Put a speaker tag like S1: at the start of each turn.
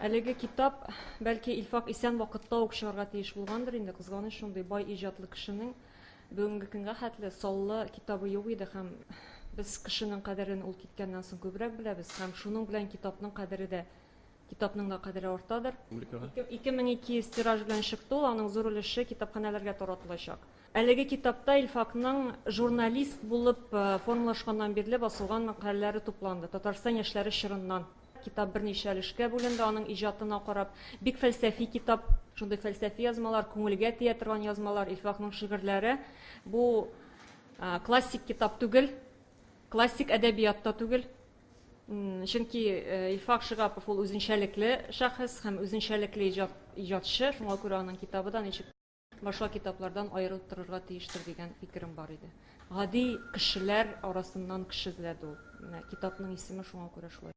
S1: Әлеге китап бәлки Илфак исән вакытта ук чыгарга тиеш булгандыр инде, кызганыч шундый бай иҗатлы кешенең бүгенге көнгә хәтле саллы китабы юк иде һәм без кешенең кадерен ул киткәннән соң күбрәк беләбез һәм шуның белән китапның кадере дә китапның да кадере артадыр. 2200 тираж белән чыкты ул, аның зур өлеше китапханәләргә таратылачак. Әлеге китапта Илфакның журналист булып формалашканнан бирле басылган мәкаләләре тупланды. Татарстан яшьләре чорыннан. Китап берничә өлешкә бүленде, аның иҗатына карап. Бик фәлсәфи китап, шундый фәлсәфи язмалар, күңелгә тия торган язмалар, Илфакның шигырьләре. Бу классик китап түгел, классик әдәбиятта түгел. Чөнки Илфак Шигапов ул үзенчәлекле шәхес һәм үзенчәлекле иҗатчы, шуңа күрә аның китабы да ничек башка китаплардан аерылып торырга тиештер дигән фикерем бар иде. Гади кешеләр арасыннан кеше эзләде ул. Китапның исеме шуңа күрә шулай.